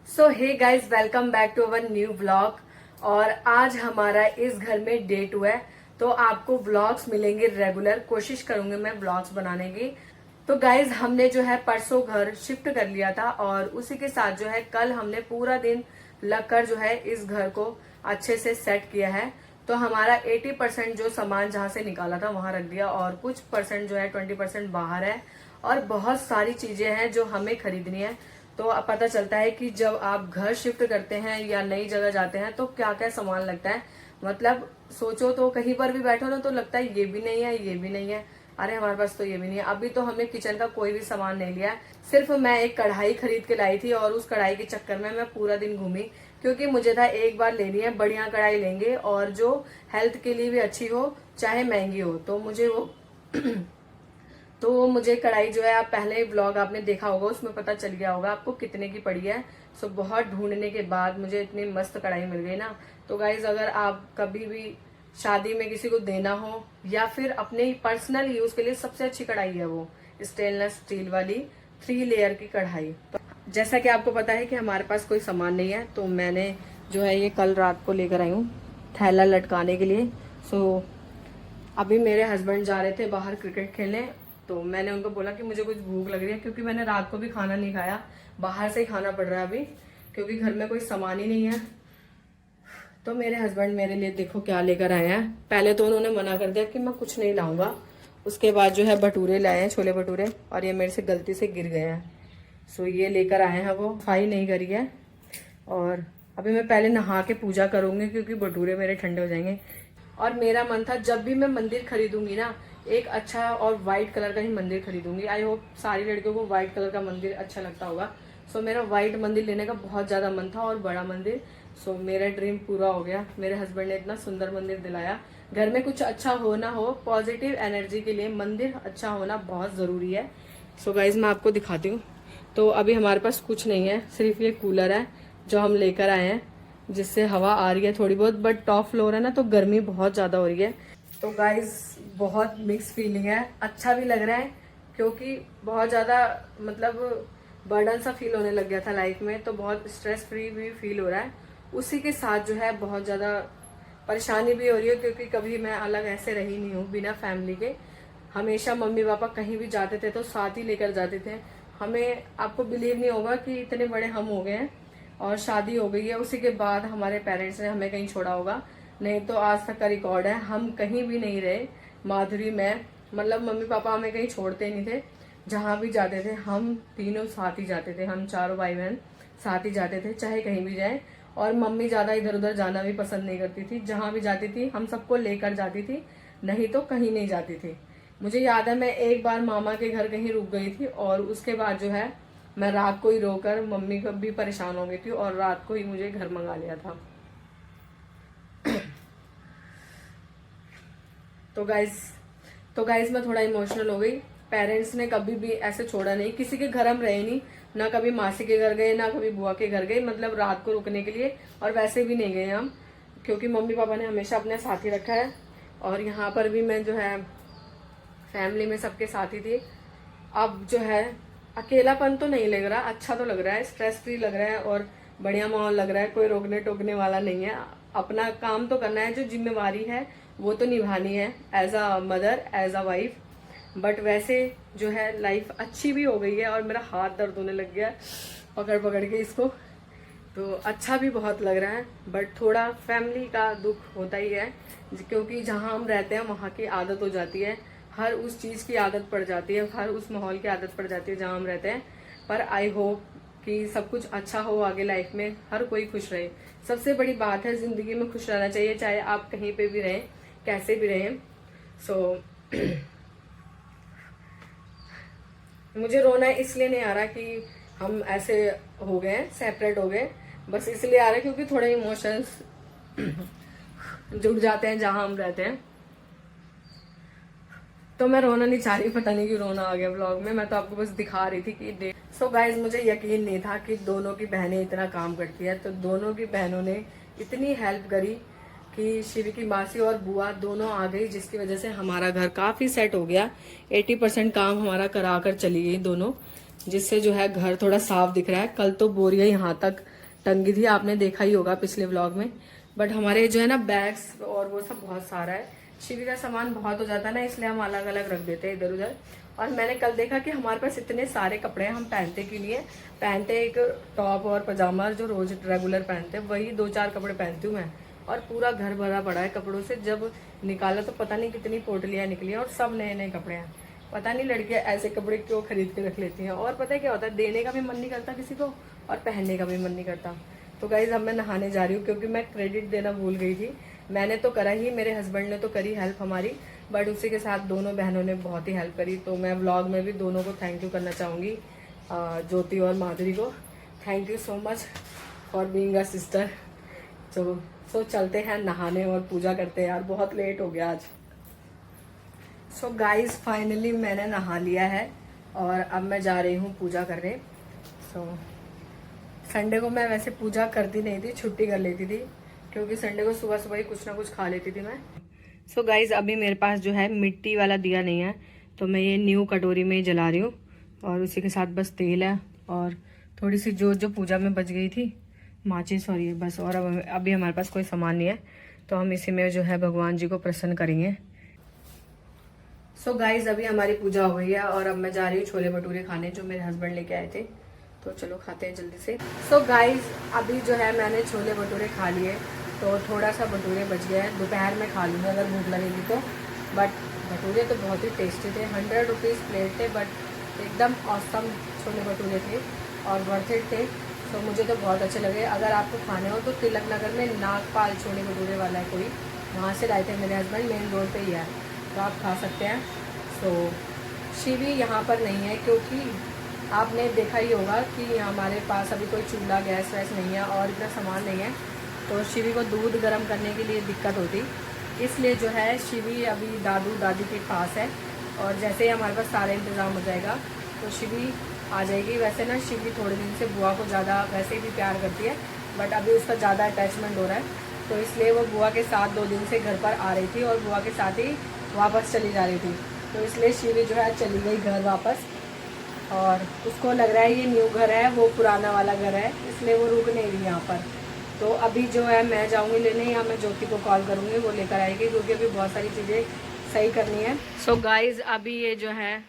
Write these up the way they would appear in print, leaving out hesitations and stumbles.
So hey guys, welcome back to our new vlog. और आज हमारा इस घर में डे 2 है, तो आपको व्लॉग्स मिलेंगे रेगुलर। कोशिश करूंगी मैं व्लॉग्स बनाने की। तो गाइज, हमने जो है परसों घर शिफ्ट कर लिया था और उसी के साथ जो है कल हमने पूरा दिन लगकर जो है इस घर को अच्छे से सेट किया है। तो हमारा 80% जो सामान जहां से निकाला था वहां रख दिया और कुछ परसेंट जो है 20% बाहर है। और बहुत सारी चीजें हैं जो हमें खरीदनी है। तो अब पता चलता है कि जब आप घर शिफ्ट करते हैं या नई जगह जाते हैं तो क्या क्या सामान लगता है। मतलब सोचो तो कहीं पर भी बैठो ना तो लगता है ये भी नहीं है, ये भी नहीं है, अरे हमारे पास तो ये भी नहीं है। अभी तो हमने किचन का कोई भी सामान नहीं लिया है। सिर्फ मैं एक कढ़ाई खरीद के लाई थी और उस कढ़ाई के चक्कर में मैं पूरा दिन घूमी, क्योंकि मुझे था एक बार लेनी है, बढ़िया कढ़ाई लेंगे और जो हेल्थ के लिए भी अच्छी हो, चाहे महंगी हो। तो मुझे वो तो मुझे कढ़ाई जो है, आप पहले व्लॉग आपने देखा होगा, उसमें पता चल गया होगा आपको कितने की पड़ी है। सो बहुत ढूंढने के बाद मुझे इतनी मस्त कढ़ाई मिल गई ना। तो गाइज, अगर आप कभी भी शादी में किसी को देना हो या फिर अपने पर्सनल यूज के लिए, सबसे अच्छी कढ़ाई है वो स्टेनलेस स्टील वाली 3 लेयर की कढ़ाई। तो जैसा कि आपको पता है कि हमारे पास कोई सामान नहीं है, तो मैंने जो है ये कल रात को लेकर आई हूँ थैला लटकाने के लिए। सो अभी मेरे हस्बैंड जा रहे थे बाहर क्रिकेट खेलने, तो मैंने उनको बोला कि मुझे कुछ भूख लग रही है, क्योंकि मैंने रात को भी खाना नहीं खाया, बाहर से ही खाना पड़ रहा है अभी, क्योंकि घर में कोई सामान ही नहीं है। तो मेरे हस्बैंड मेरे लिए देखो क्या लेकर आए हैं। पहले तो उन्होंने मना कर दिया कि मैं कुछ नहीं लाऊंगा, उसके बाद जो है भटूरे लाए हैं, छोले भटूरे, और ये मेरे से गलती से गिर गए हैं। सो ये लेकर आए हैं, वो सफाई नहीं करी है। और अभी मैं पहले नहा के पूजा करूंगी, क्योंकि भटूरे मेरे ठंडे हो जाएंगे। और मेरा मन था जब भी मैं मंदिर खरीदूंगी ना, एक अच्छा और व्हाइट कलर का ही मंदिर खरीदूंगी। आई होप सारी लड़कियों को व्हाइट कलर का मंदिर अच्छा लगता होगा। सो मेरा व्हाइट मंदिर लेने का बहुत ज्यादा मन था, और बड़ा मंदिर। सो मेरा ड्रीम पूरा हो गया। मेरे हस्बैंड ने इतना सुंदर मंदिर दिलाया। घर में कुछ अच्छा हो ना हो, पॉजिटिव एनर्जी के लिए मंदिर अच्छा होना बहुत जरूरी है। सो गाइज, मैं आपको दिखाती हूँ। तो अभी हमारे पास कुछ नहीं है, सिर्फ ये कूलर है जो हम लेकर आए हैं, जिससे हवा आ रही है थोड़ी बहुत, बट टॉप फ्लोर है ना तो गर्मी बहुत ज्यादा हो रही है। तो गाइज, बहुत मिक्स फीलिंग है। अच्छा भी लग रहा है, क्योंकि बहुत ज्यादा मतलब बर्डन सा फील होने लग गया था लाइफ में, तो बहुत स्ट्रेस फ्री भी फील हो रहा है। उसी के साथ जो है बहुत ज्यादा परेशानी भी हो रही है, क्योंकि कभी मैं अलग ऐसे रही नहीं हूँ बिना फैमिली के। हमेशा मम्मी पापा कहीं भी जाते थे तो साथ ही लेकर जाते थे हमें। आपको बिलीव नहीं होगा कि इतने बड़े हम हो गए हैं और शादी हो गई है, उसी के बाद हमारे पेरेंट्स ने हमें कहीं छोड़ा होगा। नहीं तो आज तक का रिकॉर्ड है, हम कहीं भी नहीं रहे। माधुरी, मैं, मतलब मम्मी पापा हमें कहीं छोड़ते नहीं थे। जहां भी जाते थे हम तीनों साथ ही जाते थे, हम चारों भाई बहन साथ ही जाते थे, चाहे कहीं भी जाए। और मम्मी ज्यादा इधर उधर जाना भी पसंद नहीं करती थी। जहां भी जाती थी हम सबको लेकर जाती थी, नहीं तो कहीं नहीं जाती थी। मुझे याद है, मैं एक बार मामा के घर कहीं रुक गई थी, और उसके बाद जो है मैं रात को ही रोकर, मम्मी को भी परेशान हो गई थी, और रात को ही मुझे घर मंगा लिया था। तो गाइज मैं थोड़ा इमोशनल हो गई। पेरेंट्स ने कभी भी ऐसे छोड़ा नहीं, किसी के घर हम रहे नहीं, ना कभी मासी के घर गए, ना कभी बुआ के घर गए, मतलब रात को रुकने के लिए, और वैसे भी नहीं गए हम, क्योंकि मम्मी पापा ने हमेशा अपने साथ ही रखा है। और यहाँ पर भी मैं जो है फैमिली में सबके साथ ही थी। अब जो है अकेलापन तो नहीं लग रहा, अच्छा तो लग रहा है, स्ट्रेस फ्री लग रहा है और बढ़िया माहौल लग रहा है। कोई रोकने टोकने वाला नहीं है। अपना काम तो करना है, जो जिम्मेवारी है वो तो निभानी है, as a mother, as a wife. But वैसे जो है लाइफ अच्छी भी हो गई है। और मेरा हाथ दर्द होने लग गया पकड़ पकड़ के इसको, तो अच्छा भी बहुत लग रहा है। बट थोड़ा फैमिली का दुख होता ही है, क्योंकि जहाँ हम रहते हैं वहाँ की आदत हो जाती है, हर उस चीज की आदत पड़ जाती है, हर उस माहौल की आदत पड़ जाती है जहाँ हम रहते हैं। पर आई होप कि सब कुछ अच्छा हो आगे लाइफ में, हर कोई खुश रहे। सबसे बड़ी बात है, जिंदगी में खुश रहना चाहिए, चाहे आप कहीं पे भी रहें, कैसे भी रहें। सो मुझे रोना इसलिए नहीं आ रहा कि हम ऐसे हो गए, सेपरेट हो गए, बस इसलिए आ रहा है क्योंकि थोड़े इमोशंस जुड़ जाते हैं जहां हम रहते हैं। तो मैं रोना नहीं चाह रही, पता नहीं क्यों रोना आ गया व्लॉग में। मैं तो आपको बस दिखा रही थी कि सो गाइज, मुझे यकीन नहीं था कि दोनों की बहनें इतना काम करती है। तो दोनों की बहनों ने इतनी हेल्प करी कि शिवी की मासी और बुआ दोनों आ गई, जिसकी वजह से हमारा घर काफी सेट हो गया। 80% काम हमारा करा कर चली गई दोनों, जिससे जो है घर थोड़ा साफ दिख रहा है। कल तो बोरियां यहाँ तक टंगी थी, आपने देखा ही होगा पिछले व्लॉग में। बट हमारे जो है ना बैग्स और वो सब बहुत सारा है, शिवी का सामान बहुत हो जाता है ना, इसलिए हम अलग अलग रख देते हैं इधर उधर। और मैंने कल देखा कि हमारे पास इतने सारे कपड़े हैं, हम पहनते क्यों नहीं है। पहनते एक टॉप और पजामा जो रोज रेगुलर पहनते हैं, वही 2-4 कपड़े पहनती हूँ मैं। और पूरा घर भरा पड़ा है कपड़ों से, जब निकाला तो पता नहीं कितनी पोटलियाँ निकली हैं और सब नए नए कपड़े हैं। पता नहीं लड़कियां ऐसे कपड़े क्यों खरीद के रख लेती हैं। और पता है क्या होता है, देने का भी मन नहीं करता किसी को और पहनने का भी मन नहीं करता। तो गाइज अब मैं नहाने जा रही हूँ, क्योंकि मैं क्रेडिट देना भूल गई थी। मैंने तो करा ही, मेरे हस्बैंड ने तो करी हेल्प हमारी, बट उसी के साथ दोनों बहनों ने बहुत ही हेल्प करी। तो मैं व्लॉग में भी दोनों को थैंक यू करना चाहूँगी, ज्योति और माधुरी को। Thank you so much for being a sister. तो चलते हैं नहाने और पूजा करते हैं यार, बहुत लेट हो गया आज। सो गाइज फाइनली मैंने नहा लिया है और अब मैं जा रही हूँ पूजा करने। संडे को मैं वैसे पूजा करती नहीं थी, छुट्टी कर लेती थी, क्योंकि संडे को सुबह सुबह ही कुछ ना कुछ खा लेती थी मैं। सो गाइज अभी मेरे पास जो है मिट्टी वाला दिया नहीं है, तो मैं ये न्यू कटोरी में ही जला रही हूँ। और उसी के साथ बस तेल है और थोड़ी सी जो पूजा में बच गई थी माचिस, और ये बस। और अभी हमारे पास कोई सामान नहीं है, तो हम इसी में जो है भगवान जी को प्रसन्न करेंगे। सो गाइज अभी हमारी पूजा हो गई है और अब मैं जा रही हूँ छोले भटूरे खाने, जो मेरे हस्बैंड लेके आए थे। तो चलो खाते हैं जल्दी से। सो गाइज अभी जो है मैंने छोले भटूरे खा लिए, तो थोड़ा सा भटूरे बच गया है, दोपहर में खा लूँगा अगर भूख लगेगी तो। बट भटूरे तो बहुत ही टेस्टी थे, 100 रुपीज़ प्लेट थे, बट एकदम ऑसम छोले भटूरे थे और वर्थ इट थे। तो मुझे तो बहुत अच्छे लगे। अगर आपको खाने हो तो तिलक नगर में नागपाल छोले भटूरे वाला है कोई, वहाँ से लाए थे मेरे हस्बैंड, मेन रोड पे ही है, तो आप खा सकते हैं। तो शिवी यहाँ पर नहीं है, क्योंकि आपने देखा ही होगा कि हमारे पास अभी कोई चूल्हा गैस वैस नहीं है और इतना सामान नहीं है, तो शिवी को दूध गर्म करने के लिए दिक्कत होती, इसलिए जो है शिवी अभी दादू दादी के पास है। और जैसे ही हमारे पास सारा इंतज़ाम हो जाएगा तो शिवी आ जाएगी। वैसे ना शिवी थोड़े दिन से बुआ को ज़्यादा वैसे भी प्यार करती है, बट अभी उसका ज़्यादा अटैचमेंट हो रहा है, तो इसलिए वो बुआ के साथ 2 दिन से घर पर आ रही थी और बुआ के साथ ही वापस चली जा रही थी। तो इसलिए शिवी जो है चली गई घर वापस, और उसको लग रहा है ये न्यू घर है, वो पुराना वाला घर है, इसलिए वो रुक नहीं रही यहाँ पर। तो अभी जो है मैं जाऊँगी लेने, या मैं ज्योति को कॉल करूँगी, वो लेकर आएगी, क्योंकि अभी बहुत सारी चीज़ें सही करनी है। सो गाइज अभी ये जो है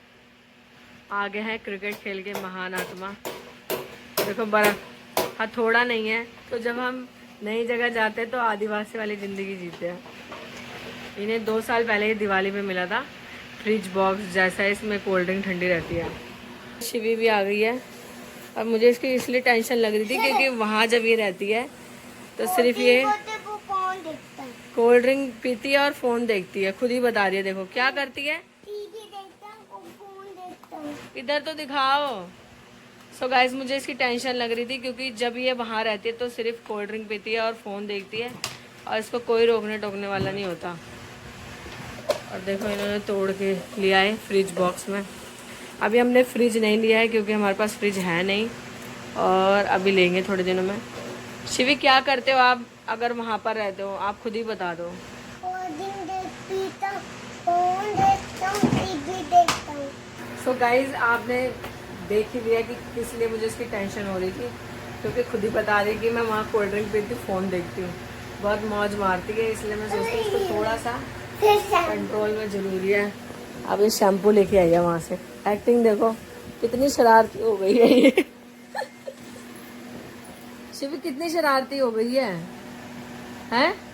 आगे है क्रिकेट खेल के महान आत्मा। देखो बड़ा हथौड़ा नहीं है, तो जब हम नई जगह जाते हैं तो आदिवासी वाली ज़िंदगी जीते हैं। इन्हें 2 साल पहले ही दिवाली में मिला था फ्रिज बॉक्स जैसा, इसमें कोल्ड ड्रिंक ठंडी रहती है। शिवी भी आ गई है, और मुझे इसकी इसलिए टेंशन लग रही थी क्योंकि वहाँ जब ये रहती है तो सिर्फ ये कोल्ड ड्रिंक पीती है और फ़ोन देखती है। खुद ही बता रही है, देखो क्या करती है, इधर तो दिखाओ। सो गाइज मुझे इसकी टेंशन लग रही थी, क्योंकि जब ये वहाँ रहती है तो सिर्फ कोल्ड ड्रिंक पीती है और फ़ोन देखती है, और इसको कोई रोकने टोकने वाला नहीं होता। और देखो इन्होंने तोड़ के लिया है फ्रिज बॉक्स में। अभी हमने फ्रिज नहीं लिया है क्योंकि हमारे पास फ्रिज है नहीं, और अभी लेंगे थोड़े दिनों में। शिवी क्या करते हो आप अगर वहाँ पर रहते हो, आप खुद ही बता दो। सो गाइज आपने देख ही लिया कि किस लिए मुझे इसकी टेंशन हो रही थी, क्योंकि खुद ही बता रही कि मैं वहाँ कोल्ड ड्रिंक पीती हूँ, फ़ोन देखती हूँ, बहुत मौज मारती है, इसलिए मैं सोचती हूँ इसको थोड़ा सा कंट्रोल में ज़रूरी है। अब ये शैम्पू लेके आई है वहाँ से। एक्टिंग देखो कितनी शरारती हो गई है ये शिवी कितनी शरारती हो गई है, हैं?